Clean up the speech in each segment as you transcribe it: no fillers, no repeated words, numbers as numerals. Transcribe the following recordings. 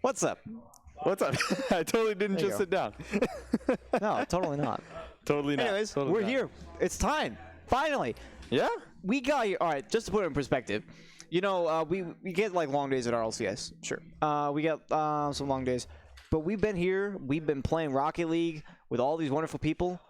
What's up? What's up? I totally didn't just sit down. No, totally not. Totally not. Anyways, totally we're not. here. It's time. Finally. Yeah? We got here. All right, just to put it in perspective, you know, we get like long days at RLCS. Sure. We get some long days. But we've been here. We've been playing Rocket League with all these wonderful people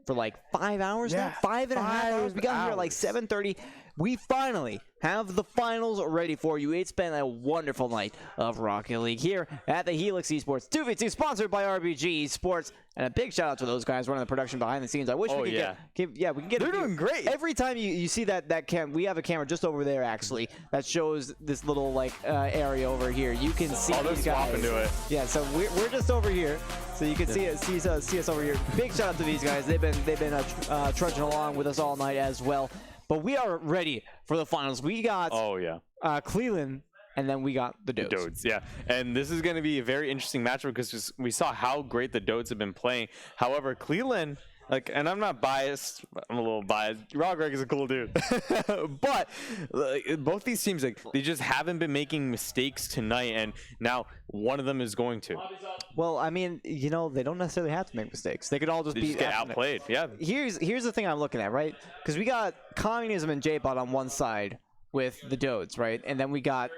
for like 5 hours now. 5.5 hours. We got here at like 7:30. We finally have the finals ready for you. It's been a wonderful night of Rocket League here at the Helix Esports 2v2, sponsored by RBG Esports. And a big shout out to those guys running the production behind the scenes. I wish we could get, we can get. They're doing great. Every time you see that cam, we have a camera just over there actually that shows this little like area over here. You can see these guys. Into it. Yeah, so we're just over here, so you can see us over here. Big shout out to these guys. They've been trudging along with us all night as well. But we are ready for the finals. We got Cleelin, and then we got the Dodes. Yeah. And this is going to be a very interesting matchup because we saw how great the Dodes have been playing. However, Cleelin, like, and I'm not biased. I'm a little biased. Raw Greg is a cool dude. But both these teams, like, they just haven't been making mistakes tonight, and now one of them is going to. Well, I mean, you know, they don't necessarily have to make mistakes. They could all just get outplayed. Yeah. Here's the thing I'm looking at, right? Because we got Communism and J-Bot on one side with the Dodes, right? And then we got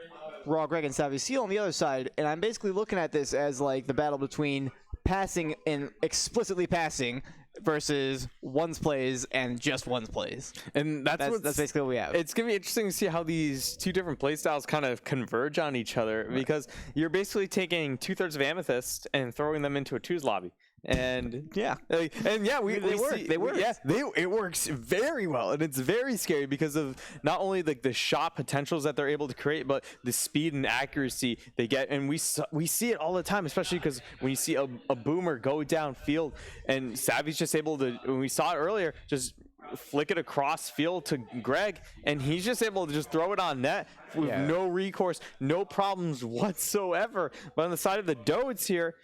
Raw Greg and Savvy Seal on the other side. And I'm basically looking at this as like the battle between passing and explicitly passing versus one's plays and just one's plays. And that's basically what we have. It's going to be interesting to see how these two different play styles kind of converge on each other, because you're basically taking 2/3 of Amethyst and throwing them into a twos lobby. And they work. Yeah, it works very well, and it's very scary because of not only like the shot potentials that they're able to create, but the speed and accuracy they get. And we see it all the time, especially because when you see a boomer go downfield, and Savvy's just able to, when we saw it earlier, just flick it across field to Greg, and he's just able to just throw it on net with no recourse, no problems whatsoever. But on the side of the Dodes here,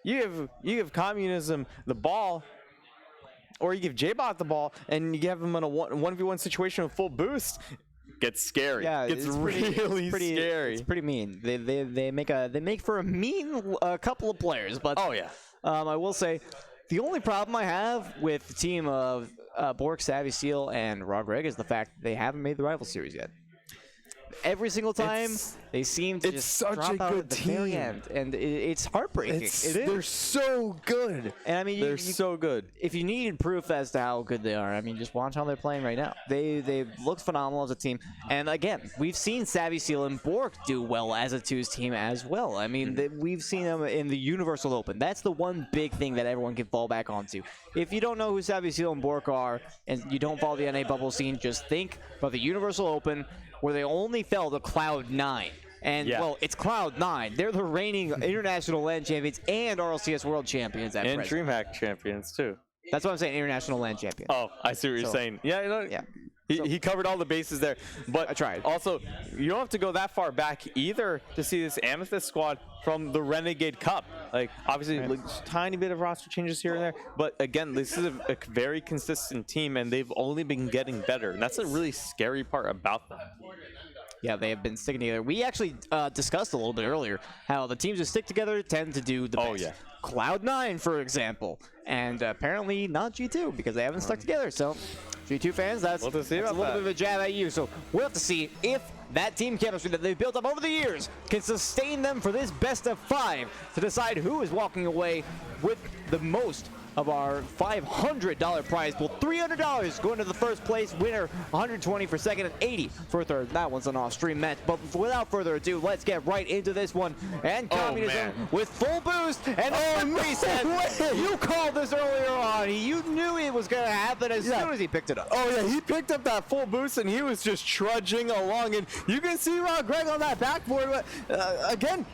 you give Communism the ball, or you give J-Bot the ball, and you give him in a 1v1 situation with full boost. Gets scary. Yeah, it's really scary. It's pretty mean. They make for a mean couple of players. But I will say, the only problem I have with the team of Bork, Savvy Seal, and Raw Greg is the fact that they haven't made the rival series yet. Every single time they seem to just drop out at the very end, and it's heartbreaking. They're so good, and I mean they're so good. If you needed proof as to how good they are, I mean, just watch how they're playing right now. They look phenomenal as a team, and again, we've seen Savvy Seal and Bork do well as a twos team as well. I mean, we've seen them in the Universal Open. That's the one big thing that everyone can fall back onto. If you don't know who Savvy Seal and Bork are, and you don't follow the NA bubble scene, just think about the Universal Open, where they only fell to Cloud9. And, well, it's Cloud9. They're the reigning international LAN champions and RLCS world champions at present. And DreamHack champions, too. That's what I'm saying, international LAN champions. Oh, I see what you're saying. Yeah, you know, he covered all the bases there. But I tried. Also, you don't have to go that far back either to see this Amethyst squad from the Renegade Cup. Like, obviously, like, just tiny bit of roster changes here and there. But, again, this is a very consistent team, and they've only been getting better. And that's a really scary part about them. Yeah, they have been sticking together. We actually discussed a little bit earlier how the teams that stick together tend to do the best. Oh, yeah. Cloud9, for example. And apparently not G2, because they haven't stuck together. So, G2 fans, that's a little bit of a jab at you. So, we'll have to see if that team chemistry that they've built up over the years can sustain them for this best of 5 to decide who is walking away with the most of our $500 prize pool. $300 going to the first place winner, $120 for second, and $80 for third. That one's an off-stream match. But without further ado, let's get right into this one. And Communism with full boost and reset. You called this earlier on. You knew it was going to happen as soon as he picked it up. Oh yeah, he picked up that full boost and he was just trudging along. And you can see Raw Greg on that backboard. But again,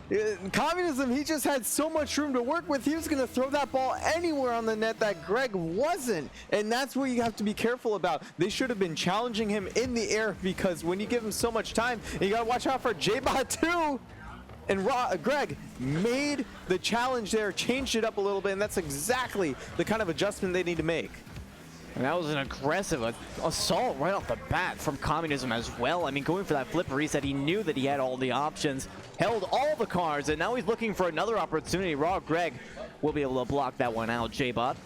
Communism, he just had so much room to work with. He was going to throw that ball anywhere on the net that Greg wasn't, and that's what you have to be careful about. They should have been challenging him in the air, because when you give him so much time, you gotta watch out for J-Bot too. And Greg made the challenge there, changed it up a little bit, and that's exactly the kind of adjustment they need to make. And that was an aggressive assault right off the bat from Communism as well. I mean, going for that flip reset, he knew that he had all the options, held all the cards, and now he's looking for another opportunity. Raw Greg will be able to block that one out. J-Bot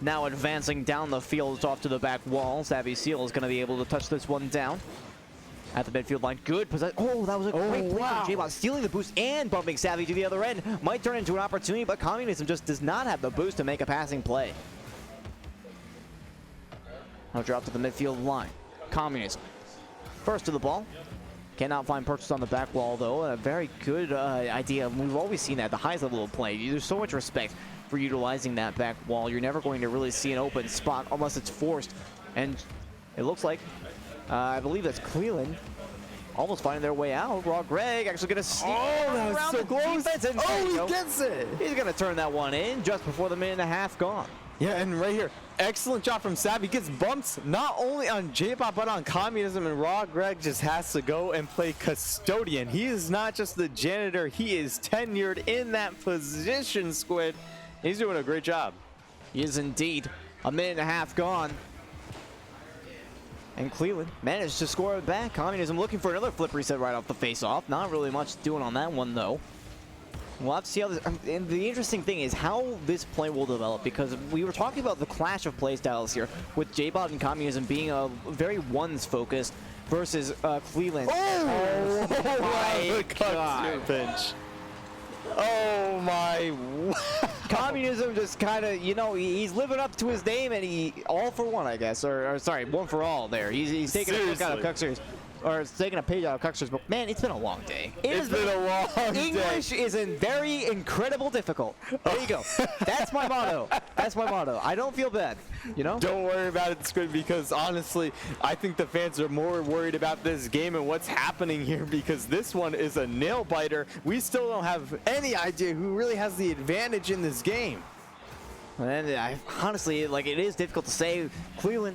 now advancing down the field off to the back wall. Savvy Seal is going to be able to touch this one down. At the midfield line, good possession. Oh, that was a great play from J-Bot, stealing the boost and bumping Savvy to the other end. Might turn into an opportunity, but Communism just does not have the boost to make a passing play. Now drop to the midfield line. Communism first to the ball. Cannot find purchase on the back wall, though. A very good idea. We've always seen that at the highest level of play. There's so much respect for utilizing that back wall. You're never going to really see an open spot unless it's forced. And it looks like, I believe that's Cleelin almost finding their way out. Raw Greg actually going to sneak that was around so the close. defense. And Oh, he gets it. He's going to turn that one in just before the minute and a half gone. Yeah, and right here, excellent job from Savvy. Gets bumps not only on J-Bot, but on Communism, and Raw Greg just has to go and play custodian. He is not just the janitor, he is tenured in that position, Squid. He's doing a great job. He is indeed. A minute and a half gone. And Cleelin managed to score it back. Communism looking for another flip reset right off the face-off. Not really much doing on that one, though. We'll have to see how this... And the interesting thing is how this play will develop, because we were talking about the clash of play styles here, with J-Bot and Communism being a very ones-focused versus Cleelin. Oh my God. Pinch. Oh my. Communism just kind of, you know, he's living up to his name, and he all for one, I guess, or sorry, one for all. There, he's taking a look out of Cuxer's, or taking a page out of Cuxer's book. Man, it's been a long day. It's been a long day. English is very incredible difficult. There you go. That's my motto. That's my motto. I don't feel bad. You know. Don't worry about it, Squid, because honestly, I think the fans are more worried about this game and what's happening here, because this one is a nail biter. We still don't have any idea who really has the advantage in this game. And honestly, like, it is difficult to say. Cleelin,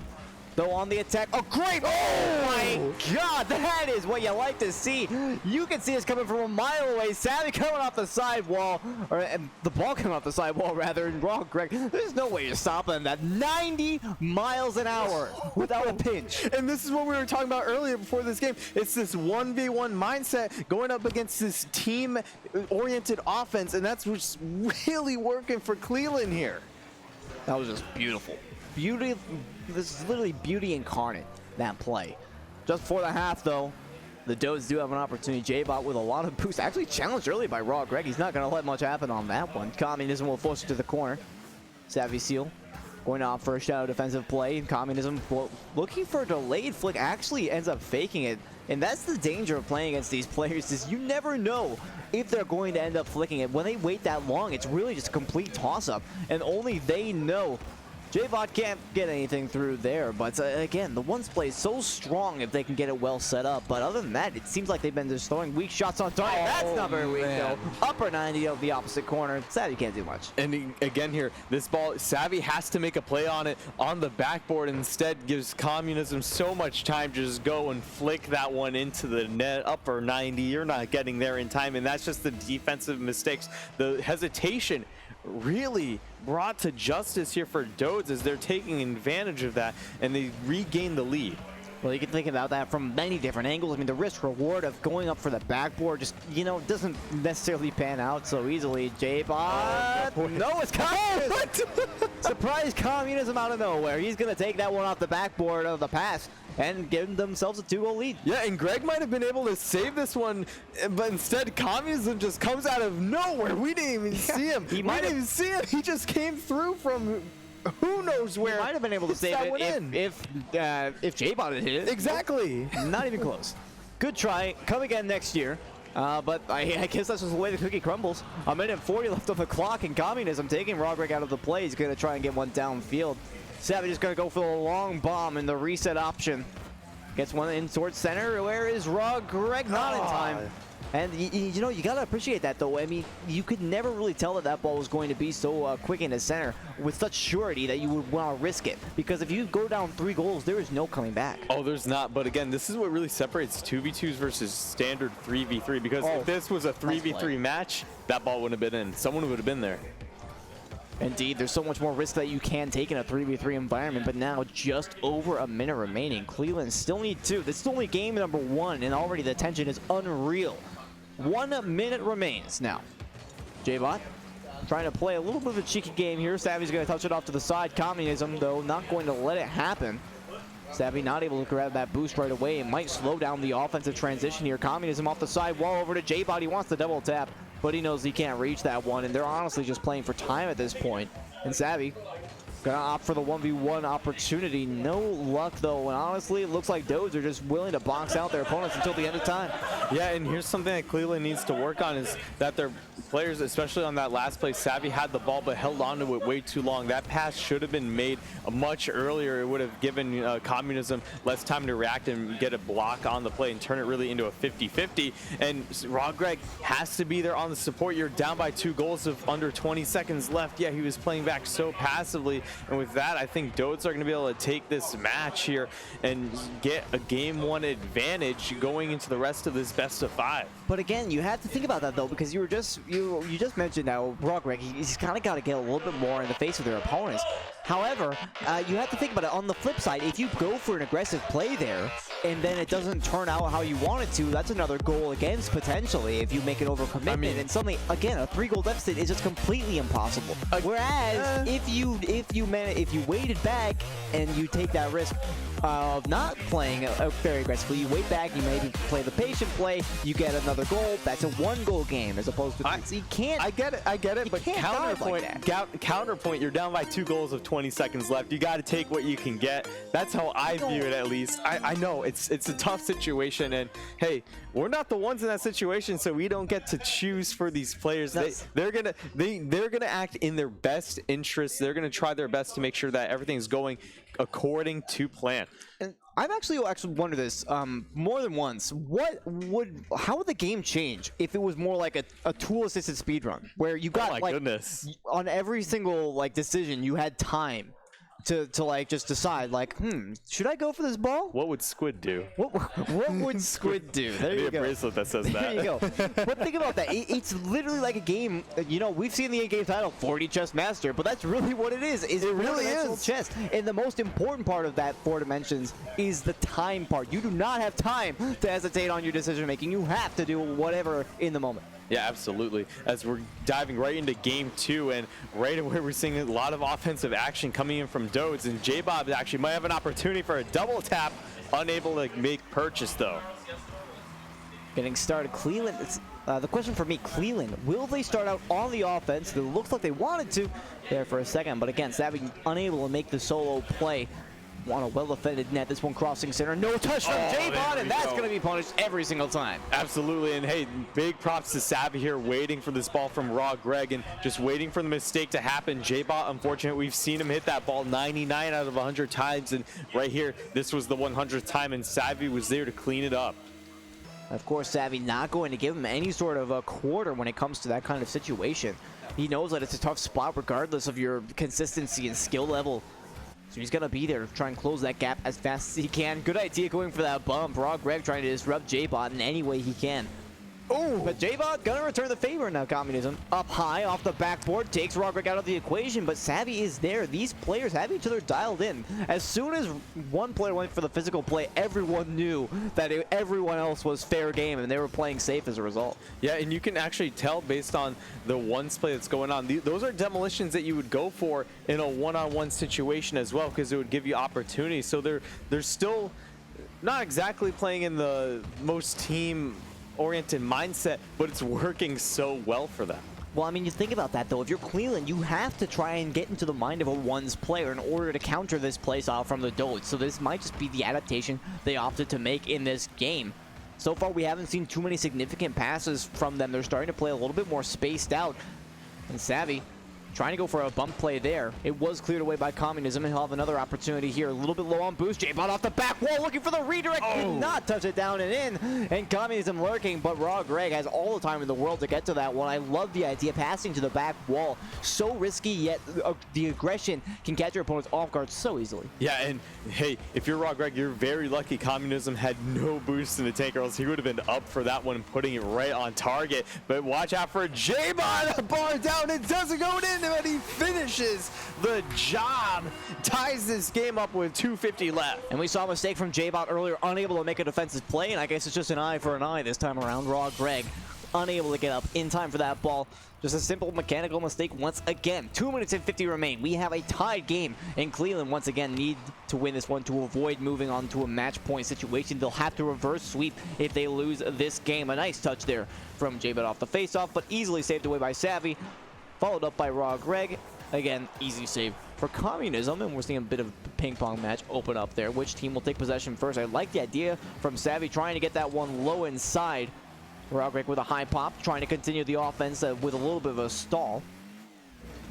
though, on the attack. Oh, great! Oh my God, that is what you like to see. You can see us coming from a mile away. Savvy coming off the sidewall, or the ball coming off the sidewall rather. And Raw Greg, there's no way you're stopping that. 90 miles an hour without a pinch. And this is what we were talking about earlier before this game. It's this 1v1 mindset going up against this team-oriented offense, and that's what's really working for Cleelin here. That was just beautiful. Beauty. This is literally beauty incarnate, that play. Just before the half, though, the Dodes do have an opportunity. J-Bot with a lot of boost. Actually challenged early by Raw Greg. He's not going to let much happen on that one. Communism will force it to the corner. Savvy Seal going off for a shadow defensive play. Communism looking for a delayed flick. Actually ends up faking it. And that's the danger of playing against these players, is you never know if they're going to end up flicking it. When they wait that long, it's really just a complete toss-up. And only they know. J-Bot can't get anything through there, but again, the ones play is so strong if they can get it well set up. But other than that, it seems like they've been just throwing weak shots on target. That's not very weak, though. Upper 90 of the opposite corner. Savvy can't do much. And again here, this ball, Savvy has to make a play on it on the backboard. Instead, gives Communism so much time to just go and flick that one into the net. Upper 90, you're not getting there in time, and that's just the defensive mistakes. The hesitation really brought to justice here for Dodes as they're taking advantage of that, and they regain the lead. Well, you can think about that from many different angles. I mean, the risk reward of going up for the backboard just, you know, doesn't necessarily pan out so easily. J-Bot, no, it's Communism. Surprise Communism out of nowhere. He's going to take that one off the backboard of the pass and give themselves a 2-goal lead. Yeah, and Greg might have been able to save this one, but instead Communism just comes out of nowhere. We didn't even see him. We didn't even see him. He just came through from who knows where. He might have been able to save it if J-Bot had hit it. Exactly. Not even close. Good try. Come again next year. But I guess that's just the way the cookie crumbles. A minute 40 left on the clock, and Communism taking Raw Greg out of the play. He's going to try and get one downfield. Savage is going to go for the long bomb in the reset option. Gets one in towards center. Where is Raw Greg? Not in time. And you know, you got to appreciate that, though. I mean, you could never really tell that that ball was going to be so quick in the center with such surety that you would want to risk it. Because if you go down 3 goals, there is no coming back. Oh, there's not. But again, this is what really separates 2v2s versus standard 3v3. Because if this was a 3v3 match, that ball wouldn't have been in. Someone would have been there. Indeed, there's so much more risk that you can take in a 3v3 environment, but now just over a minute remaining. Cleelin still need 2. This is only game number 1, and already the tension is unreal. 1 minute remains now. J-Bot trying to play a little bit of a cheeky game here. Savvy's going to touch it off to the side. Communism, though, not going to let it happen. Savvy not able to grab that boost right away. It might slow down the offensive transition here. Communism off the side wall over to J-Bot. He wants the double tap, but he knows he can't reach that one, and they're honestly just playing for time at this point. And Savvy gonna opt for the 1v1 opportunity. No luck, though, and honestly, it looks like Dodes are just willing to box out their opponents until the end of time. Yeah, and here's something that Cleelin needs to work on is that their players, especially on that last play, Savvy had the ball but held on to it way too long. That pass should have been made much earlier. It would have given Communism less time to react and get a block on the play and turn it really into a 50-50. And Raw Greg has to be there on the support. You're down by 2 goals of under 20 seconds left. Yeah, he was playing back so passively. And with that, I think Dodes are going to be able to take this match here and get a game 1 advantage going into the rest of this best of 5. But again, you have to think about that, though, because you just mentioned now Raw Greg, he's kind of got to get a little bit more in the face of their opponents. However, you have to think about it on the flip side. If you go for an aggressive play there and then it doesn't turn out how you want it to, that's another goal against potentially if you make an overcommitment. And suddenly, again, a 3-goal deficit is just completely impossible. Whereas if you waited back and you take that risk of not playing very aggressively, you wait back, you maybe play the patient play, you get another goal. That's a 1-goal game as opposed to you can't. I get it. But counterpoint, you're down by 2 goals of 20 seconds left. You got to take what you can get. That's how I view it, at least. I know it's a tough situation, and hey, we're not the ones in that situation, so we don't get to choose for these players. They're gonna act in their best interest. They're gonna try their best to make sure that everything's going according to plan. And I've actually wondered this more than once. How would the game change if it was more like a tool-assisted speedrun, where you got on every single decision you had time to just decide should I go for this ball? What would Squid do? What would Squid do? There you go. A bracelet that says that. There you go. But think about that. It's literally like a game. We've seen the in-game title 40 Chess Master, but that's really what it is. It really is chess. And the most important part of that 4 dimensions is the time part. You do not have time to hesitate on your decision making. You have to do whatever in the moment. Yeah, absolutely. As we're diving right into game 2, and right away we're seeing a lot of offensive action coming in from Dodes, and J-Bob actually might have an opportunity for a double tap, unable to make purchase though. Getting started, Cleelin. The question for me, Cleelin, will they start out on the offense? It looks like they wanted to there for a second, but again, Savvy unable to make the solo play. On a well-defended net, this one crossing center, no touch from J-Bot, and that's going to be punished every single time. Absolutely, and hey, big props to Savvy here, waiting for this ball from Raw Greg and just waiting for the mistake to happen. J-Bot, unfortunately, we've seen him hit that ball 99 out of 100 times, and right here, this was the 100th time, and Savvy was there to clean it up. Of course, Savvy not going to give him any sort of a quarter when it comes to that kind of situation. He knows that it's a tough spot regardless of your consistency and skill level. So he's going to be there to try and close that gap as fast as he can. Good idea going for that bump. Raw Greg trying to disrupt J-Bot in any way he can. Oh, but J-Bot going to return the favor now, Communism. Up high off the backboard, takes Raw Greg out of the equation, but Savvy is there. These players have each other dialed in. As soon as one player went for the physical play, everyone knew that everyone else was fair game, and they were playing safe as a result. Yeah, and you can actually tell based on the ones play that's going on. Those are demolitions that you would go for in a one-on-one situation as well, because it would give you opportunity. So they're still not exactly playing in the most team-oriented mindset, but it's working so well for them. Well, I mean, you think about that, though. If you're Cleelin, you have to try and get into the mind of a ones player in order to counter this play style from the Dodes. So this might just be the adaptation they opted to make in this game. So far, we haven't seen too many significant passes from them. They're starting to play a little bit more spaced out. And Savvy trying to go for a bump play there. It was cleared away by Communism, and he'll have another opportunity here. A little bit low on boost. J-Bot off the back wall looking for the redirect. Did not touch it down and in. And Communism lurking, but Raw Greg has all the time in the world to get to that one. I love the idea. Passing to the back wall. So risky, yet the aggression can catch your opponents off guard so easily. Yeah, and hey, if you're Raw Greg, you're very lucky Communism had no boost in the tank, or else he would have been up for that one and putting it right on target. But watch out for J-Bot. A bar down. It doesn't go in. but he finishes the job, ties this game up with 2:50 left. And we saw a mistake from J-Bot earlier, unable to make a defensive play, and I guess it's just an eye for an eye this time around. Raw Greg unable to get up in time for that ball. Just a simple mechanical mistake once again. 2 minutes and 50 remain. We have a tied game, and Cleelin once again need to win this one to avoid moving on to a match point situation. They'll have to reverse sweep if they lose this game. A nice touch there from J-Bot off the faceoff, but easily saved away by Savvy, followed up by Raw Greg. Again, easy save for Communism, and we're seeing a bit of a ping pong match open up there. Which team will take possession first? I like the idea from Savvy trying to get that one low inside. Raw Greg with a high pop, trying to continue the offense with a little bit of a stall.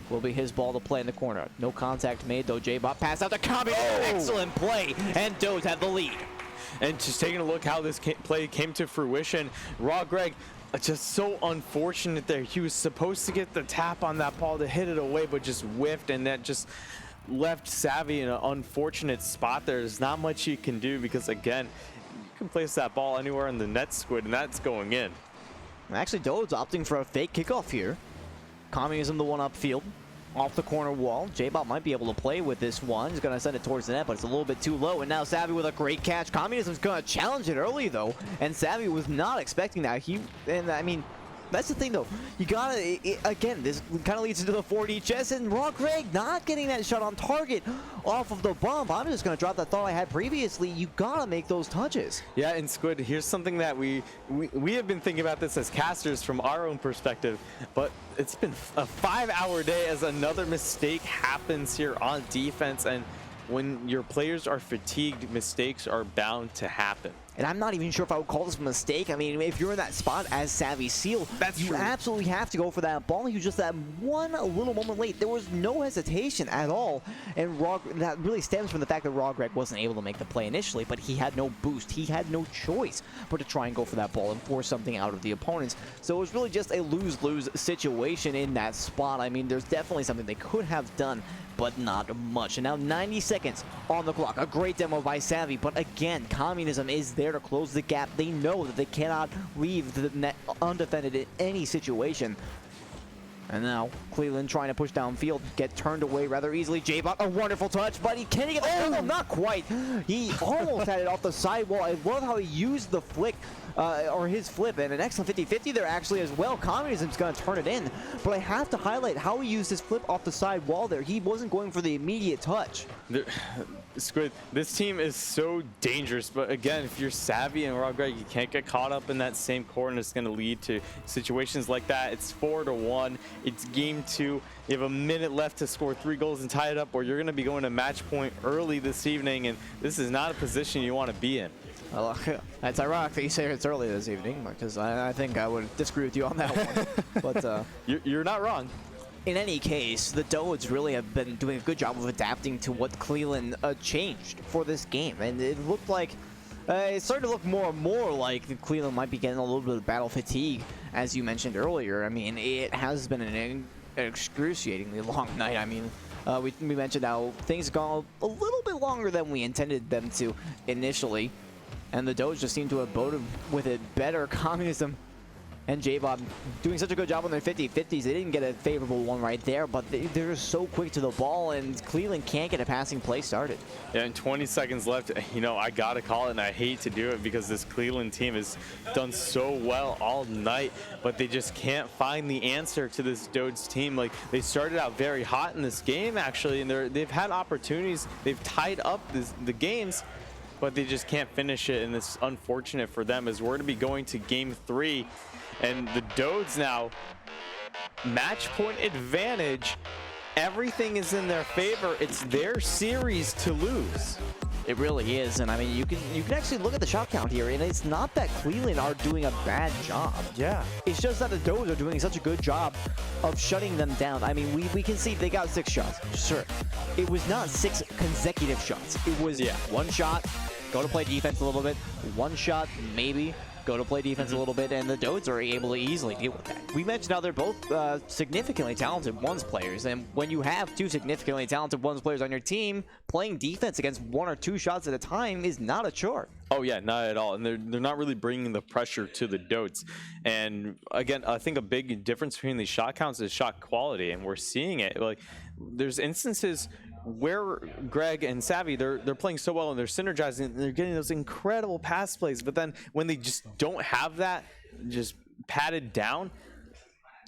Will be his ball to play in the corner. No contact made, though. J-Bot pass out to Communism. Excellent play, and Dodes have the lead. And just taking a look how this play came to fruition, Raw Greg, just so unfortunate there. He was supposed to get the tap on that ball to hit it away, but just whiffed, and that just left Savvy in an unfortunate spot there. There's not much you can do because, again, you can place that ball anywhere in the net, Squid, and that's going in. Actually, Dodes opting for a fake kickoff here. Communism the one upfield, off the corner wall. J-Bot might be able to play with this one. He's going to send it towards the net, but it's a little bit too low. And now Savvy with a great catch. Communism's going to challenge it early, though. And Savvy was not expecting that. I mean, that's the thing, though. You gotta, again, this kind of leads into the 4D chess, and Raw Greg not getting that shot on target off of the bump. I'm just going to drop that thought I had previously. You gotta make those touches. Yeah, and Squid, here's something that we have been thinking about this as casters from our own perspective, but it's been a 5-hour day as another mistake happens here on defense, and when your players are fatigued, mistakes are bound to happen. And I'm not even sure if I would call this a mistake. I mean, if you're in that spot as Savvy Seal, you absolutely have to go for that ball. He was just that one little moment late. There was no hesitation at all. And that really stems from the fact that Raw Greg wasn't able to make the play initially, but he had no boost. He had no choice but to try and go for that ball and force something out of the opponents. So it was really just a lose-lose situation in that spot. I mean, there's definitely something they could have done, but not much. And now 90 seconds on the clock. A great demo by Savvy, but again, Communism is there to close the gap. They know that they cannot leave the net undefended in any situation. And now Cleelin trying to push downfield, get turned away rather easily. J-Bot, a wonderful touch, but can he get the oh, not quite. He almost had it off the sidewall. I love how he used the flick, or his flip, and an excellent 50-50 there actually as well. Communism's going to turn it in, but I have to highlight how he used his flip off the side wall there. He wasn't going for the immediate touch. Squid, this team is so dangerous, but again, if you're Savvy and Raw Greg, you can't get caught up in that same corner. It's going to lead to situations like that. It's 4-1. It's game 2. You have a minute left to score 3 goals and tie it up, or you're going to be going to match point early this evening, and this is not a position you want to be in. Well, that's ironic that you say it's early this evening, because I think I would disagree with you on that one. But you're not wrong. In any case, the Dodes really have been doing a good job of adapting to what Cleelin changed for this game. And it looked like, it's starting to look more and more like Cleelin might be getting a little bit of battle fatigue, as you mentioned earlier. I mean, it has been an excruciatingly long night. I mean, we mentioned how things have gone a little bit longer than we intended them to initially. And the Dodes just seem to have voted with it better. Communism and J-Bot doing such a good job on their 50-50s. They didn't get a favorable one right there, but they're so quick to the ball, and Cleelin can't get a passing play started. Yeah, and 20 seconds left. You know, I got to call it, and I hate to do it because this Cleelin team has done so well all night, but they just can't find the answer to this Dodes team. Like, they started out very hot in this game, actually, and they've had opportunities. They've tied up the games, but they just can't finish it, and it's unfortunate for them as we're going to be going to game 3. And the Dodes now, match point advantage. Everything is in their favor. It's their series to lose. It really is, and I mean, you can actually look at the shot count here, and it's not that Cleelin are doing a bad job. Yeah. It's just that the Dodes are doing such a good job of shutting them down. I mean, we can see they got 6 shots, sure. It was not 6 consecutive shots. It was one shot, go to play defense a little bit, 1 shot, maybe, go to play defense a little bit, and the Dodes are able to easily deal with that. We mentioned how they're both significantly talented ones players, and when you have two significantly talented ones players on your team, playing defense against 1 or 2 shots at a time is not a chore. Oh yeah, not at all. And they're not really bringing the pressure to the Dodes. And again, I think a big difference between these shot counts is shot quality, and we're seeing it. Like, there's instances where Greg and Savvy, they're playing so well and they're synergizing and they're getting those incredible pass plays, but then when they just don't have that just padded down,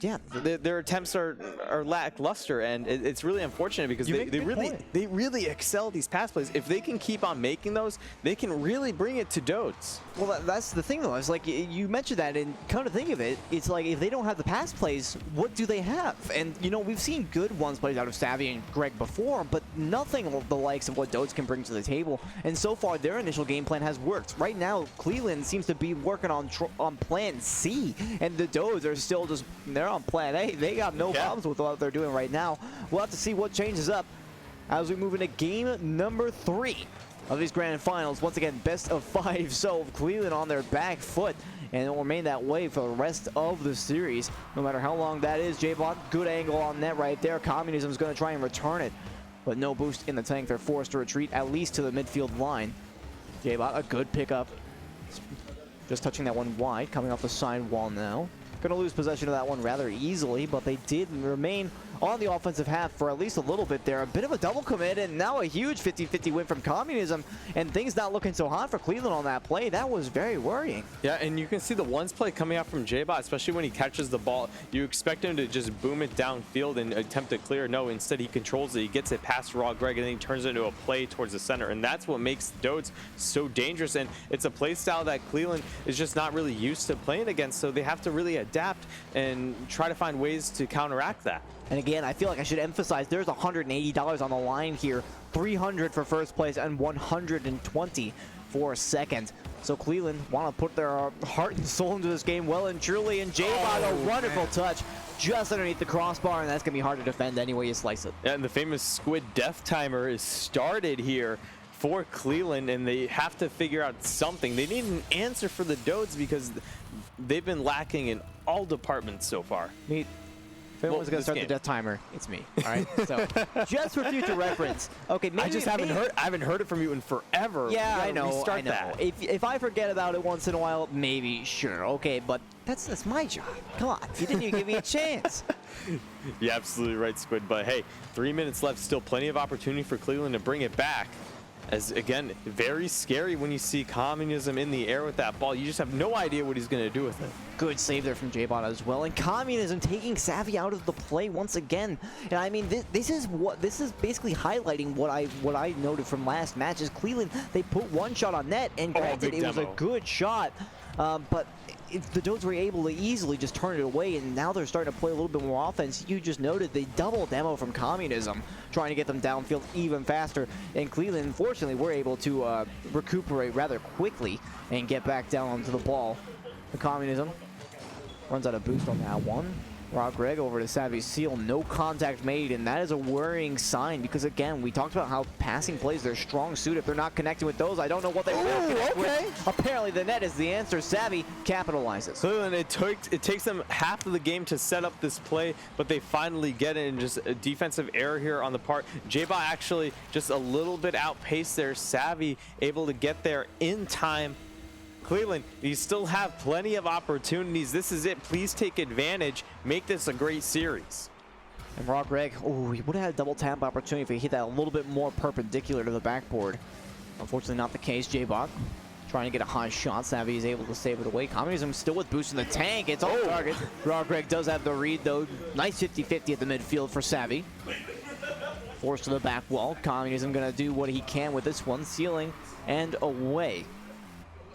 yeah, their attempts are lackluster, and it's really unfortunate because they really excel these pass plays. If they can keep on making those, they can really bring it to Dodes. Well, that's the thing, though. It's like you mentioned that, and come to think of it, it's like if they don't have the pass plays, what do they have? And, you know, we've seen good ones plays out of Savvy and Greg before, but nothing of the likes of what Dodes can bring to the table. And so far, their initial game plan has worked. Right now, Cleelin seems to be working on plan C, and the Dodes are still just, they're on plan A. They got no problems with what they're doing right now. We'll have to see what changes up as we move into game number 3 of these grand finals. Once again, best of 5. So Cleelin on their back foot, and it will remain that way for the rest of the series, no matter how long that is. J-Bot, good angle on net right there. Communism is going to try and return it, but no boost in the tank. They're forced to retreat at least to the midfield line. J-Bot, a good pickup. Just touching that one wide, coming off the side wall now. Going to lose possession of that one rather easily, but they did remain on the offensive half for at least a little bit there. A bit of a double commit, and now a huge 50-50 win from Communism, and things not looking so hot for Cleelin on that play. That was very worrying. Yeah, and you can see the ones play coming out from J-Bot, especially when he catches the ball. You expect him to just boom it downfield and attempt to clear. No, instead he controls it. He gets it past Raw Greg, and then he turns it into a play towards the center, and that's what makes Dodes so dangerous. And it's a play style that Cleelin is just not really used to playing against, so they have to really adapt and try to find ways to counteract that. And again, I feel like I should emphasize there's $180 on the line here. 300 for first place and 120 for second. So Cleelin want to put their heart and soul into this game well and truly. And J-Bot, a wonderful touch just underneath the crossbar, and that's going to be hard to defend any way you slice it. Yeah, and the famous squid death timer is started here for Cleelin, and they have to figure out something. They need an answer for the Dodes because they've been lacking in all departments so far. If anyone's going to start the death timer, it's me. All right. So just for future reference. Okay. Maybe, I haven't heard it from you in forever. Yeah, I know. Restart that. If I forget about it once in a while, maybe sure. Okay, but that's my job. Come on. You didn't even give me a chance. You're absolutely right, Squid. But hey, 3 minutes left. Still plenty of opportunity for Cleelin to bring it back. As again, very scary when you see Communism in the air with that ball. You just have no idea what he's going to do with it. Good save there from J-Bot as well. And Communism taking Savvy out of the play once again. And I mean, this is basically highlighting what I noted from last match is Cleelin, they put one shot on net, and granted it was a good shot, but the Dodes were able to easily just turn it away, and now they're starting to play a little bit more offense. You just noted the double demo from Communism, trying to get them downfield even faster. And Cleelin, unfortunately, were able to recuperate rather quickly and get back down onto the ball. The Communism runs out of boost on that one. Rock Greg over to Savvy's seal, no contact made, and that is a worrying sign because, again, we talked about how passing plays their strong suit. If they're not connecting with those, I don't know what they will connect with. Apparently the net is the answer. Savvy capitalizes. Cleelin, it takes them half of the game to set up this play, but they finally get it, and just a defensive error here on the part. J-Bot actually just a little bit outpaced there. Savvy able to get there in time. Cleelin, you still have plenty of opportunities. This is it. Please take advantage. Make this a great series. And Rock Greg, oh, he would have had a double tap opportunity if he hit that a little bit more perpendicular to the backboard. Unfortunately, not the case. J-Bot trying to get a high shot. Savvy is able to save it away. Communism still with boost in the tank. It's on target. Rock Greg does have the read, though. Nice 50-50 at the midfield for Savvy. Forced to the back wall. Communism going to do what he can with this one. Sealing and away.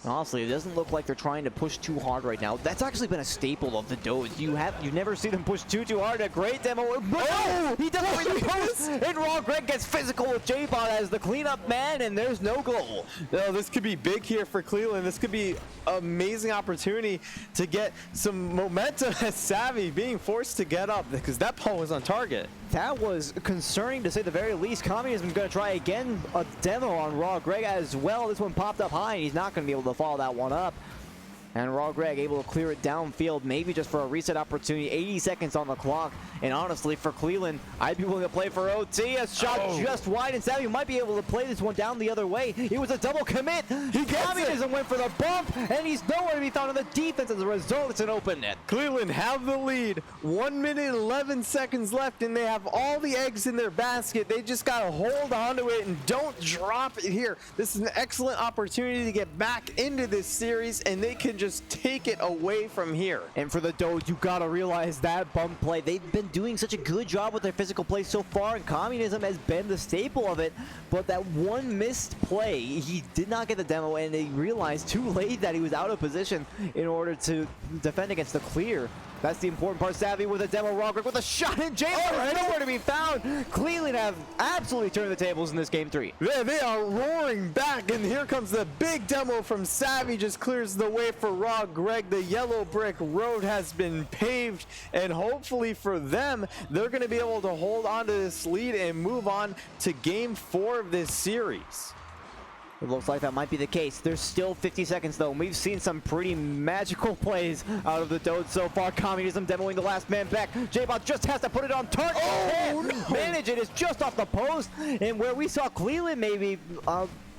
Honestly, it doesn't look like they're trying to push too hard right now. That's actually been a staple of the Dodes. You never see them push too hard. A great demo. Oh, he doesn't really post. And Raw Greg gets physical with J-Bot as the cleanup man, and there's no goal. No, this could be big here for Cleelin. This could be amazing opportunity to get some momentum as Savvy being forced to get up because that ball was on target. That was concerning to say the very least. Communism is going to try again a demo on Raw Greg as well. This one popped up high, and he's not going to be able to follow that one up. And Raw Greg able to clear it downfield, maybe just for a reset opportunity. 80 seconds on the clock. And honestly, for Cleelin, I'd be willing to play for OT. A shot just wide, and Savvy might be able to play this one down the other way. It was a double commit. Communism went for the bump, and he's nowhere to be found on the defense. As a result, it's an open net. Cleelin have the lead. 1 minute 11 seconds left, and they have all the eggs in their basket. They just got to hold on to it and don't drop it here. This is an excellent opportunity to get back into this series, and they can just take it away from here. And for the Dodes, you got to realize that bump play. They've been doing such a good job with their physical play so far, and Communism has been the staple of it. But that one missed play, he did not get the demo, and they realized too late that he was out of position in order to defend against the clear. That's the important part. Savvy with a demo, Rogrick with a shot, and James nowhere to be found. Cleelin have absolutely turned the tables in this game 3. Yeah, they are roaring back, and here comes the big demo from Savvy, just clears the way for Raw Greg. The yellow brick road has been paved, and hopefully for them, they're going to be able to hold on to this lead and move on to game 4 of this series. It looks like that might be the case. There's still 50 seconds though, and we've seen some pretty magical plays out of the Dodes so far. Communism demoing the last man back. J-Bot just has to put it on target. Manage it. It's just off the post, and where we saw Cleelin maybe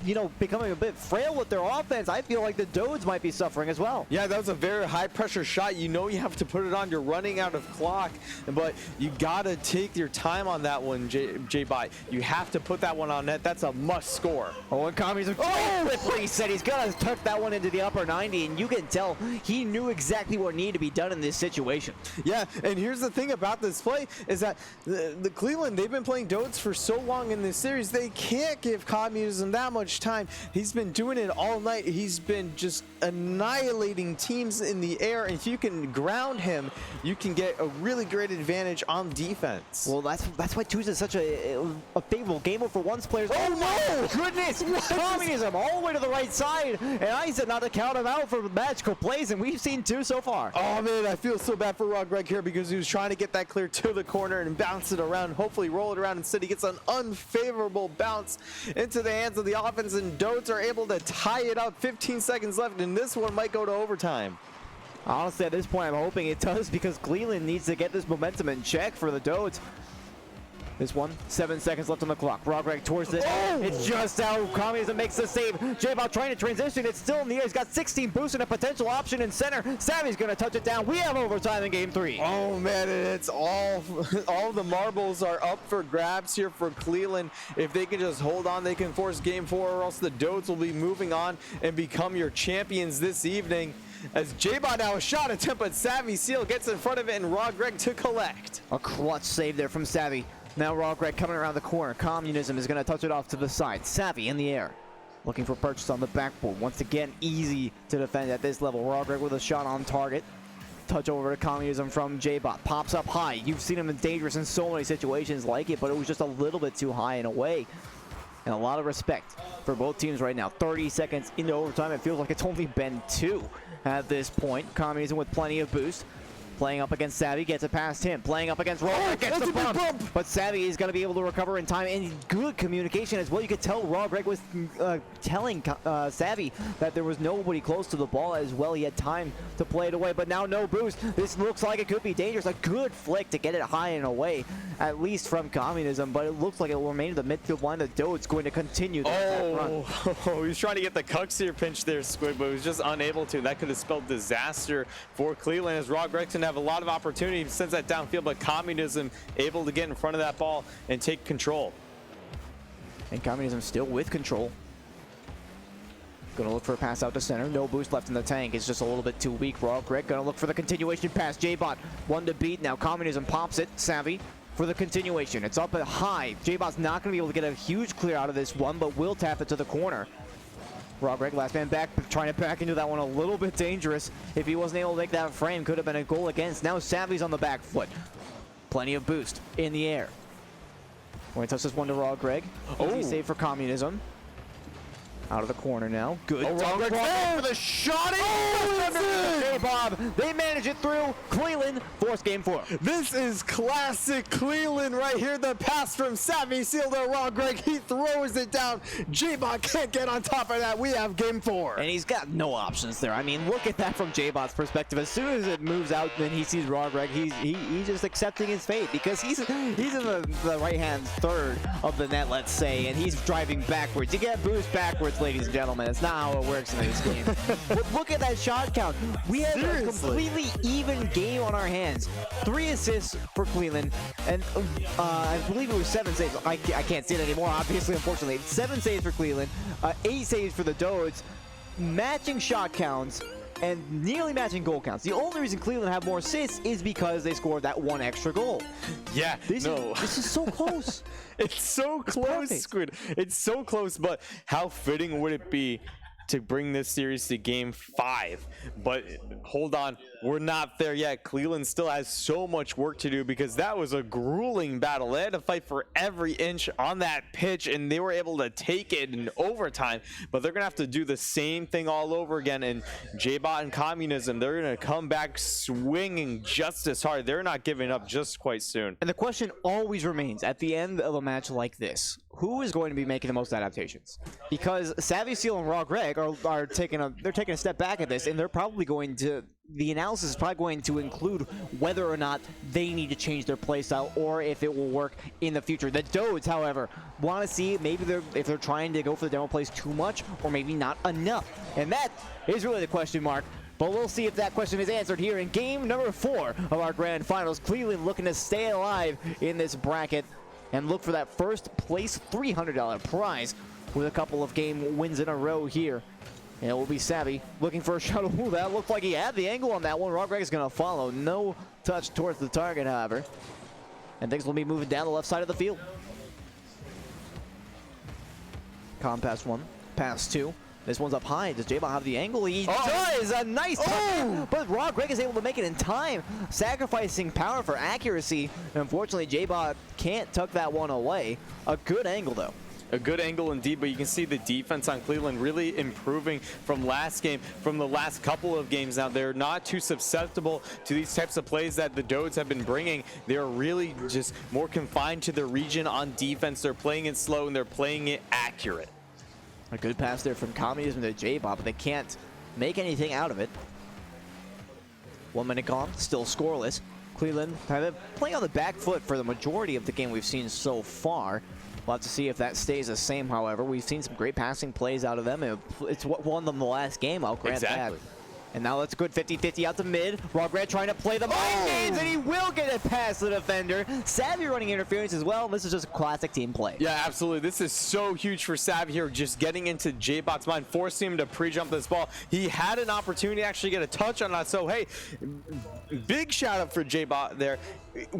you know, becoming a bit frail with their offense, I feel like the Dodes might be suffering as well. Yeah, that was a very high pressure shot. You know you have to put it on. You're running out of clock, but you gotta take your time on that one, J-Bot. You have to put that one on net. That's a must score. Oh, and Communism quickly said he's gonna tuck that one into the upper 90, and you can tell he knew exactly what needed to be done in this situation. Yeah, and here's the thing about this play is that the Cleelin, they've been playing Dodes for so long in this series, they can't give Communism that much time. He's been doing it all night. He's been just annihilating teams in the air, and if you can ground him, you can get a really great advantage on defense. Well, that's why Tuesday is such a favorable game for once players. Oh no! Goodness! Communism all the way to the right side, and I said not to count him out for magical plays, and we've seen 2 so far. Oh man, I feel so bad for Raw Greg here because he was trying to get that clear to the corner and bounce it around, hopefully roll it around. Instead, he gets an unfavorable bounce into the hands of the offense, and Dodes are able to tie it up. 15 seconds left, and this one might go to overtime. Honestly, at this point, I'm hoping it does, because Cleelin needs to get this momentum in check for the Dodes. This one, 7 seconds left on the clock. Rogreg towards it. Oh! It's just out. Communism makes the save. J-Bot trying to transition. It's still in the air. He's got 16 boosts and a potential option in center. Savvy's going to touch it down. We have overtime in game 3. Oh, man, it's all the marbles are up for grabs here for Cleelin. If they can just hold on, they can force game 4, or else the Dodes will be moving on and become your champions this evening. As J-Bot now a shot attempt, but Savvy Seal gets in front of it, and Raw Greg to collect. A clutch save there from Savvy. Now Raw Greg coming around the corner. Communism is going to touch it off to the side. Savvy in the air, looking for purchase on the backboard. Once again, easy to defend at this level. Raw Greg with a shot on target. Touch over to Communism from J-Bot. Pops up high. You've seen him in dangerous in so many situations like it, but it was just a little bit too high and away. And a lot of respect for both teams right now. 30 seconds into overtime. It feels like it's only been 2 at this point. Communism with plenty of boost. Playing up against Savvy, gets it past him. Playing up against Raw, gets the bump. But Savvy is going to be able to recover in time, and good communication as well. You could tell Raw Greg was telling Savvy that there was nobody close to the ball as well. He had time to play it away, but now no boost. This looks like it could be dangerous. A good flick to get it high and away, at least from Communism, but it looks like it will remain in the midfield line. The Dode's going to continue that run. Oh, he was trying to get the Cuxier pinch there, Squid, but he was just unable to. That could have spelled disaster for Cleelin, as Raw Greg have a lot of opportunity, sends that downfield, but Communism able to get in front of that ball and take control. And Communism still with control. Gonna look for a pass out to center. No boost left in the tank. It's just a little bit too weak. Raw Greg gonna look for the continuation pass. J-Bot, 1 to beat. Now Communism pops it. Savvy for the continuation. It's up at high. J-Bot's not gonna be able to get a huge clear out of this one, but will tap it to the corner. Raw Greg, last man back, trying to back into that one. A little bit dangerous. If he wasn't able to make that frame, could have been a goal against. Now Savvy's on the back foot. Plenty of boost in the air. Going to touch this one to Raw Greg. Easy save for Communism. Out of the corner now. Good. Wrong for the shot. Bob. They manage it through. Cleelin force game 4. This is classic Cleelin right here. The pass from Savvy Seal to Raw Greg. He throws it down. J-Bot can't get on top of that. We have game 4. And he's got no options there. I mean, look at that from J-Bot's perspective. As soon as it moves out, then he sees Raw Greg. He's just accepting his fate because he's in the right-hand third of the net, let's say, and he's driving backwards. You get boost backwards, ladies and gentlemen. It's not how it works in this game. But look at that shot count. We have a completely even game on our hands. 3 assists for Cleelin, and I believe it was 7 saves. I can't see it anymore, obviously, unfortunately. 7 saves for Cleelin, 8 saves for the Dodes, matching shot counts, and nearly matching goal counts. The only reason Cleelin have more assists is because they scored that 1 extra goal. Yeah, this is so close. It's so close, Squid. It's so close, but how fitting would it be to bring this series to game 5? But hold on, we're not there yet. Cleelin still has so much work to do because that was a grueling battle. They had to fight for every inch on that pitch, and they were able to take it in overtime. But they're gonna have to do the same thing all over again. And J-Bot and Communism, they're gonna come back swinging just as hard. They're not giving up just quite soon. And the question always remains at the end of a match like this: who is going to be making the most adaptations? Because Savvy Seal and Raw Greg are taking a step back at this, and they're probably going to, the analysis is probably going to include whether or not they need to change their playstyle or if it will work in the future. The Dodes, however, want to see maybe if they're trying to go for the demo plays too much or maybe not enough, and that is really the question mark. But we'll see if that question is answered here in game number 4 of our grand finals. Cleelin looking to stay alive in this bracket and look for that first place $300 prize with a couple of game wins in a row here. And it will be Savvy looking for a shot. Ooh, that looked like he had the angle on that one. Raw Greg is going to follow. No touch towards the target, however. And things will be moving down the left side of the field. Pass 1, pass 2. This one's up high. Does J-Bot have the angle? He does! A nice touch! But Raw Greg is able to make it in time, sacrificing power for accuracy. And unfortunately, J-Bot can't tuck that one away. A good angle, though. A good angle indeed, but you can see the defense on Cleelin really improving from last game, from the last couple of games. Now, they're not too susceptible to these types of plays that the Dodes have been bringing. They're really just more confined to the region on defense. They're playing it slow and they're playing it accurate. A good pass there from Communism to J-Bot, but they can't make anything out of it. 1 minute gone, still scoreless. Cleelin playing on the back foot for the majority of the game we've seen so far. We'll have to see if that stays the same, however. We've seen some great passing plays out of them. It's what won them the last game, I'll grant that. And now that's good 50-50 out to mid. Raw Greg trying to play the mind games, and he will get it past the defender. Savvy running interference as well. This is just a classic team play. Yeah, absolutely. This is so huge for Savvy here, just getting into J-Bot's mind, forcing him to pre-jump this ball. He had an opportunity to actually get a touch on that. So, hey, big shout out for J-Bot there.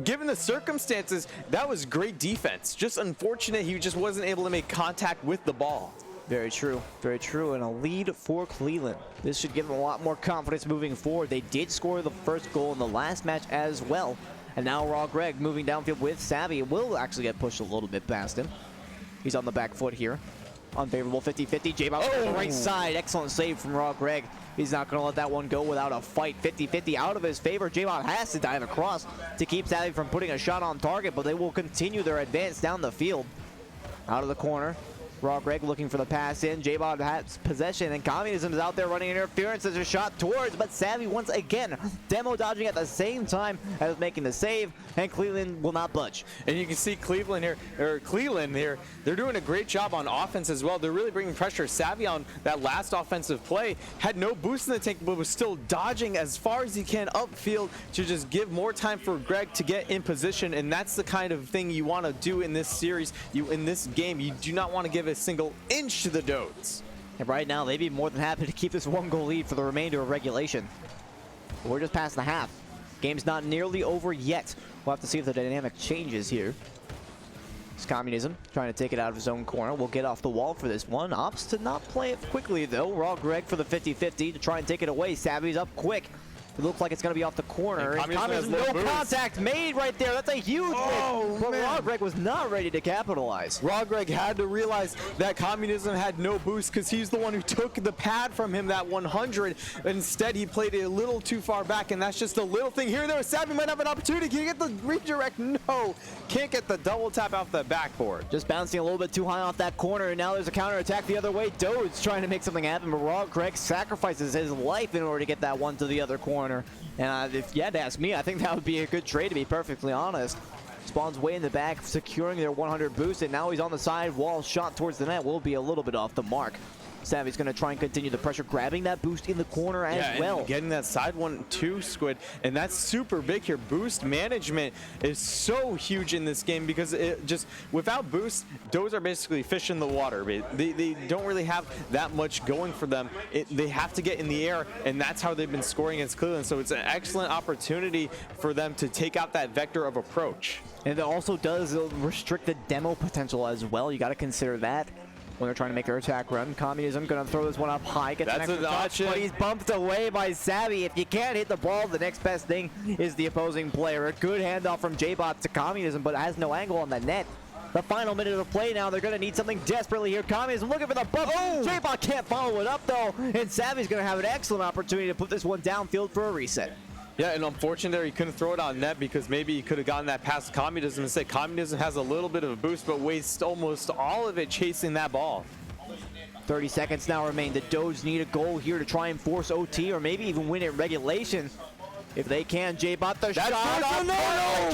Given the circumstances, that was great defense. Just unfortunate he just wasn't able to make contact with the ball. Very true, and a lead for Cleelin. This should give them a lot more confidence moving forward. They did score the first goal in the last match as well. And now Raw Greg moving downfield with Savvy. Will actually get pushed a little bit past him. He's on the back foot here. Unfavorable 50-50. J-Bot on the right side. Excellent save from Raw Greg. He's not going to let that one go without a fight. 50-50 out of his favor. J-Bot has to dive across to keep Savvy from putting a shot on target, but they will continue their advance down the field. Out of the corner. Raw Greg looking for the pass in. J-Bot has possession, and Communism is out there running interference as a shot towards, but Savvy once again demo dodging at the same time as making the save, and Cleelin will not budge. And you can see Cleelin here, they're doing a great job on offense as well. They're really bringing pressure. Savvy on that last offensive play had no boost in the tank, but was still dodging as far as he can upfield to just give more time for Greg to get in position, and that's the kind of thing you want to do in this series. In this game, you do not want to give a single inch to the Dodes. And right now, they'd be more than happy to keep this 1-goal lead for the remainder of regulation. We're just past the half. Game's not nearly over yet. We'll have to see if the dynamic changes here. It's Communism trying to take it out of his own corner. We'll get off the wall for this one. Opts to not play it quickly, though. Raw Greg for the 50-50 to try and take it away. Savvy's up quick. It looks like it's going to be off the corner. And Communism has No low boost. contact made right there. That's a huge hit. But man. Rogreg was not ready to capitalize. Rogreg had to realize that Communism had no boost because he's the one who took the pad from him, that 100. Instead, he played it a little too far back, and that's just a little thing here and there. Savvy might have an opportunity. Can you get the redirect? No. Can't get the double tap off the backboard. Just bouncing a little bit too high off that corner, and now there's a counter attack the other way. Dodes trying to make something happen, but Rogreg sacrifices his life in order to get that one to the other corner. And if you had to ask me, I think that would be a good trade, to be perfectly honest. Spawn's way in the back, securing their 100 boost, and now he's on the side wall. Shot towards the net will be a little bit off the mark. Savvy's going to try and continue the pressure, grabbing that boost in the corner as well. And getting that side 1-2 Squid, and that's super big here. Boost management is so huge in this game because it just, without boost, Dodes are basically fish in the water. They don't really have that much going for them. They have to get in the air, and that's how they've been scoring against Cleelin. So it's an excellent opportunity for them to take out that vector of approach. And it also does restrict the demo potential as well. You got to consider that when they're trying to make their attack run. Communism going to throw this one up high, get the extra touch, but he's bumped away by Savvy. If you can't hit the ball, the next best thing is the opposing player. A good handoff from J-Bot to Communism, but has no angle on the net. The final minute of play now, they're going to need something desperately here. Communism looking for the bump. Oh! J-Bot can't follow it up, though, and Savvy's going to have an excellent opportunity to put this one downfield for a reset. Yeah, and unfortunately, he couldn't throw it on net because maybe he could have gotten that past Communism. Instead, Communism has a little bit of a boost, but wastes almost all of it chasing that ball. 30 seconds now remain. The Dodes need a goal here to try and force OT or maybe even win it regulation. If they can, J-Bot the shot.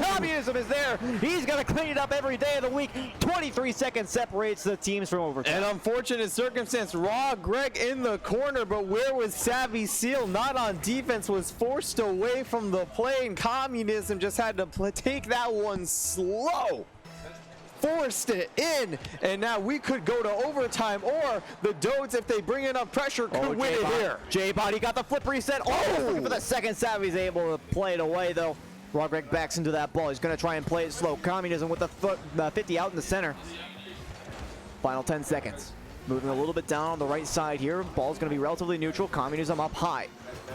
Communism is there. He's going to clean it up every day of the week. 23 seconds separates the teams from overtime. An unfortunate circumstance. Rogreg in the corner, but where was Savvy Seal? Not on defense, was forced away from the play, and Communism just had to take that one slow. Forced it in, and now we could go to overtime, or the Dodes, if they bring enough pressure, could win it here. J-Bot, he got the flip reset. Looking for the second. Savvy's able to play it away, though. Rogreg backs into that ball. He's going to try and play it slow. Communism with the 50 out in the center. Final 10 seconds. Moving a little bit down on the right side here. Ball's going to be relatively neutral. Communism up high.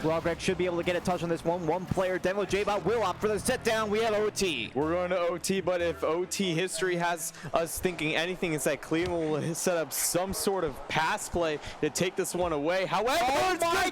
Rogreg should be able to get a touch on this one. One player demo. J-Bot will opt for the set down. We have OT. We're going to OT, but if OT history has us thinking anything, it's that Cleelin will set up some sort of pass play to take this one away. However,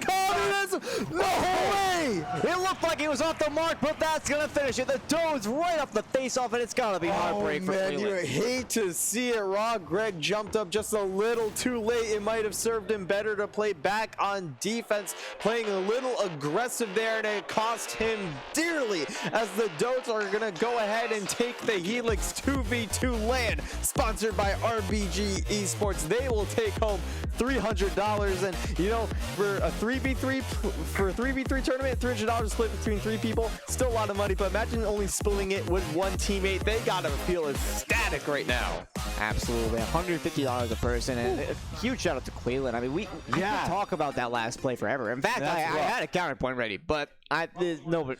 Communism! No way! It looked like it was off the mark, but that's going to finish it. The Dodes right off the face-off, and it's got to be heartbreak for Cleelin. You hate to see it. Rogreg jumped up just a little too late. It might have served him better to play back on defense, playing a little aggressive there, and it cost him dearly as the Dodes are going to go ahead and take the Helix 2v2 LAN, sponsored by RBG Esports. They will take home $300, and you know, for a 3v3 tournament, $300 split between 3 people, still a lot of money, but imagine only splitting it with one teammate. They gotta feel ecstatic right now. Absolutely, $150 a person, and a huge shout out to Cleelin. I mean, we could talk about that last play forever. In fact, I had a counterpoint ready, but you know,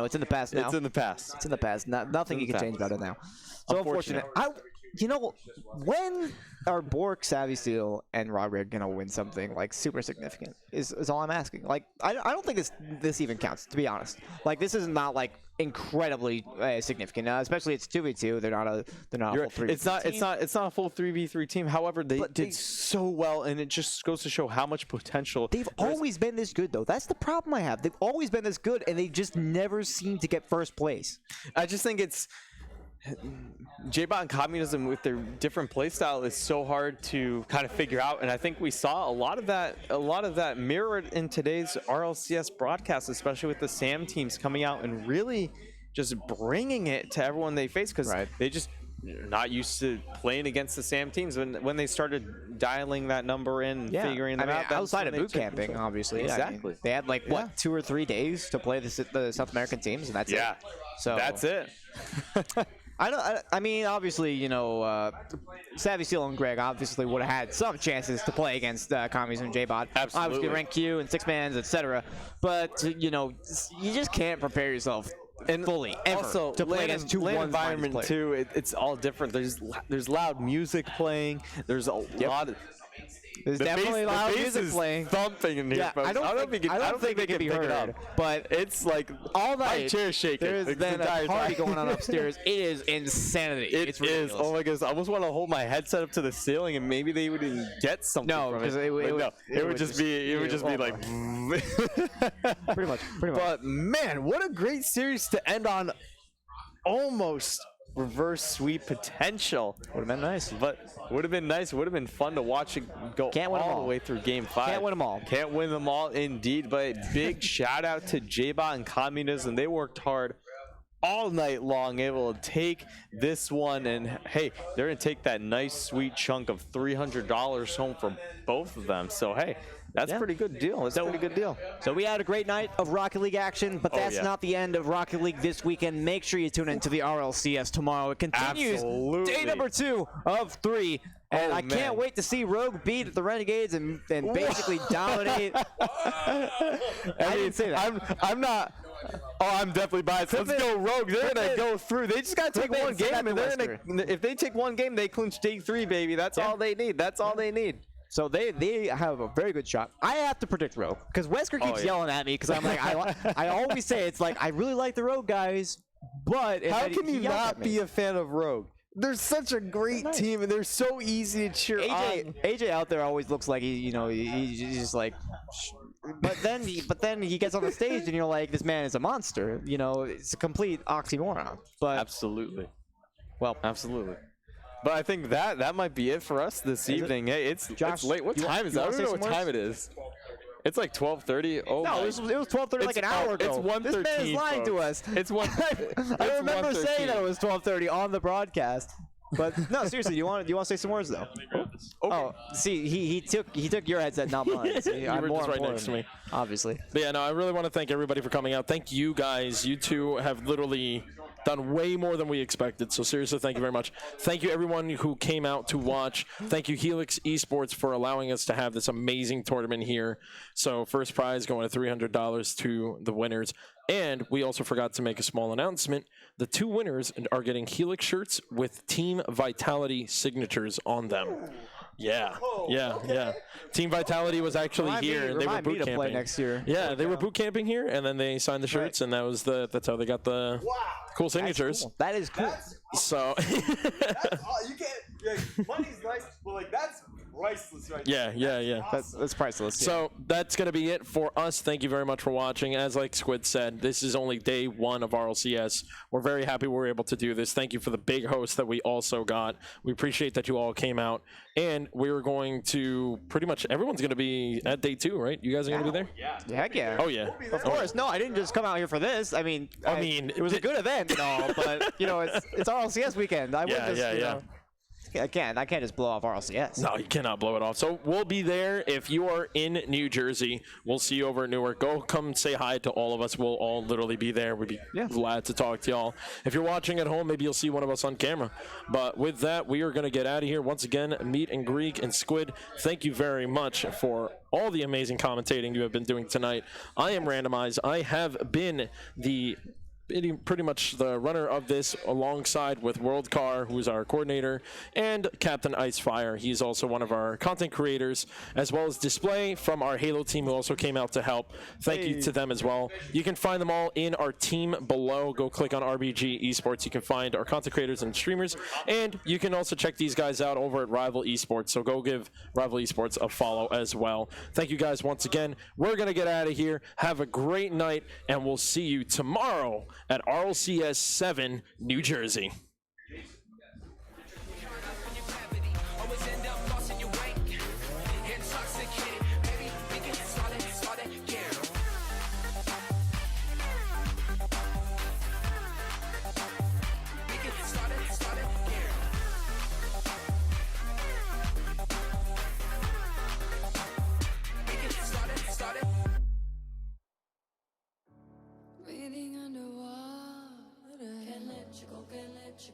it's in the past now. It's in the past. It's in the past. Nothing you can change about it now. So unfortunate. You know, when are Bork, Savvy Steel, and Rogreg gonna win something like super significant? Is all I'm asking. Like, I don't think this even counts, to be honest. Like, this is not like incredibly significant. Especially it's 2v2. They're not a full 3v3 It's not a full 3v3 team. However, they did so well, and it just goes to show how much potential. They've always been this good, though. That's the problem I have. They've always been this good, and they just never seem to get first place. I just think it's J-Bot and Communism with their different playstyle is so hard to kind of figure out, and I think we saw a lot of that mirrored in today's RLCS broadcast, especially with the SAM teams coming out and really just bringing it to everyone they face, because they just not used to playing against the SAM teams. When they started dialing that number in and figuring them out. Outside of boot camping, obviously. Exactly. I mean, they had like, what, 2 or 3 days to play the South American teams, and that's it. So that's it. I mean, obviously, you know, Savvy Steel and Greg obviously would have had some chances to play against Communism and J-Bot. Absolutely. Obviously, rank Q and 6-mans, etc. But, you know, you just can't prepare yourself fully ever also, to play against two LAN environment too. It's all different. There's loud music playing. There's a lot of There's definitely loud music playing. Thumping in here, Yeah, folks. I don't think they can be heard, but it's like all night. My chair shaking. There's been a party going on upstairs. It is insanity. It's ridiculous. Oh my goodness! I almost want to hold my headset up to the ceiling, and maybe they wouldn't get something. No, because it would just be like. Pretty much. But man, what a great series to end on! Almost reverse sweep potential. Would have been nice. But would have been nice. Would have been fun to watch it go all the way through Game 5. Can't win them all. Can't win them all, indeed. But big shout out to JBot and Communism. They worked hard all night long, able to take this one, and hey, they're gonna take that nice sweet chunk of $300 home from both of them. So hey, that's a pretty good deal. That's a pretty good deal. So we had a great night of Rocket League action, but that's not the end of Rocket League this weekend. Make sure you tune into the RLCS tomorrow. It continues day number 2 of 3. And I can't wait to see Rogue beat the Renegades and basically dominate. I didn't say that. I'm not. Oh, I'm definitely biased. Let's go Rogue. They're gonna go through. They just gotta take one game, and they're gonna. If they take one game, they clinch day 3, baby. That's all they need. That's all they need. So they have a very good shot. I have to predict Rogue because Wesker keeps yelling at me because I'm like I always say it's like I really like the Rogue guys, but how can you not be a fan of Rogue? They're such a great team, and they're so easy to cheer on. AJ out there always looks like he's just like. But then he gets on the stage and you're like, this man is a monster. You know, it's a complete oxymoron. But absolutely. Well, absolutely. But I think that might be it for us this evening. Hey, it's late. What time is it? I don't know what time it is. It's like 12:30. Oh no, it was 12:30 like an hour ago. It's 1:13. This man is lying to us. It's 1. I remember saying that it was 12:30 on the broadcast. But no, seriously, do you want to say some words though? Okay. Oh, see, he took your headset, not mine. So you were just right next to me, obviously. But yeah, no, I really want to thank everybody for coming out. Thank you guys. You two have literally done way more than we expected. So seriously, thank you very much. Thank you everyone who came out to watch. Thank you Helix Esports for allowing us to have this amazing tournament here. So first prize going to $300 to the winners. And we also forgot to make a small announcement. The 2 winners are getting Helix shirts with Team Vitality signatures on them. Yeah, yeah. Team Vitality was actually here, and they were boot camping next year. Yeah, they were boot camping here, and then they signed the shirts, and that's how they got the cool signatures. Cool. That is cool. So that's you can't. Money's nice, but like that's priceless right yeah. That's priceless. Yeah. So that's going to be it for us. Thank you very much for watching. As like Squid said, this is only day 1 of RLCS. We're very happy we were able to do this. Thank you for the big host that we also got. We appreciate that you all came out. And we're going to pretty much everyone's going to be at day 2, right? You guys are going to be there? Yeah. Heck yeah. Oh yeah. Of course. No, I didn't just come out here for this. I mean, it was a good event and all, but you know, it's RLCS weekend. I wouldn't just, you know, I can't just blow off RLCS. No, you cannot blow it off. So we'll be there. If you are in New Jersey, we'll see you over at Newark. Go come say hi to all of us. We'll all literally be there. We'd be glad to talk to y'all. If you're watching at home, maybe you'll see one of us on camera. But with that, we are going to get out of here. Once again, Meat and Greek and Squid, thank you very much for all the amazing commentating you have been doing tonight. I am Randomized. I have been pretty much the runner of this alongside with World Car, who's our coordinator, and Captain Icefire. He's also one of our content creators, as well as Display from our Halo team, who also came out to help. Thank you to them as well. You can find them all in our team below. Go click on RBG Esports. You can find our content creators and streamers, and you can also check these guys out over at Rival Esports. So go give Rival Esports a follow as well. Thank you guys once again. We're going to get out of here. Have a great night, and we'll see you tomorrow at RLCS 7, New Jersey. Breathing underwater, can't let you go, can't let you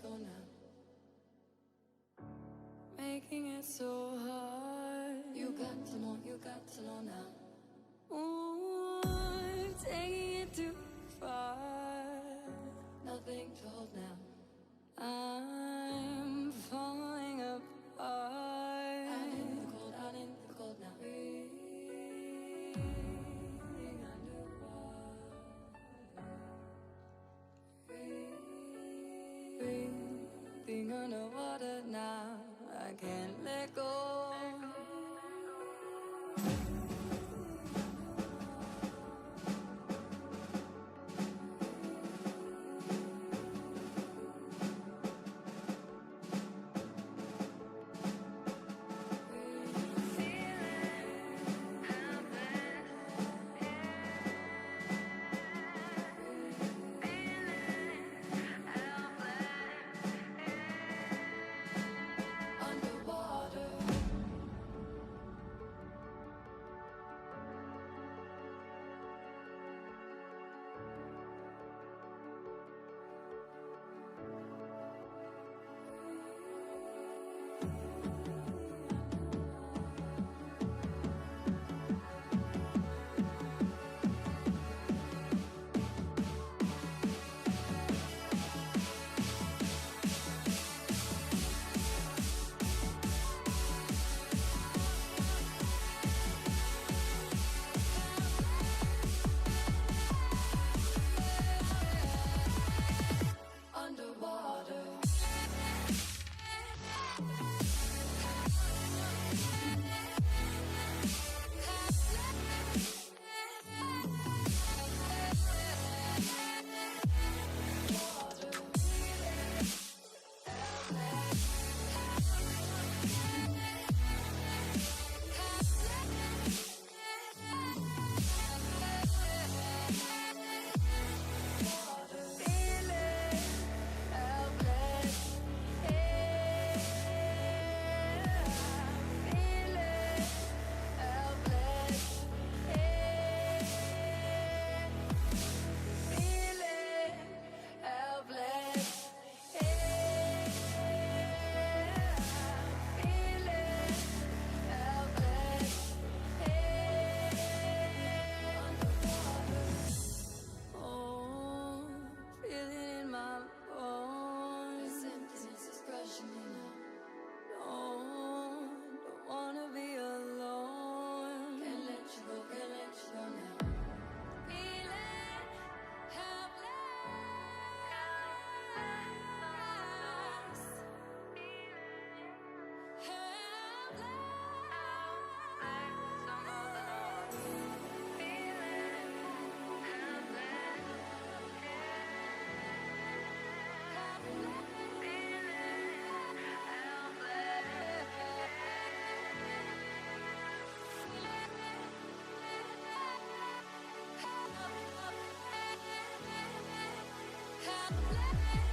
play.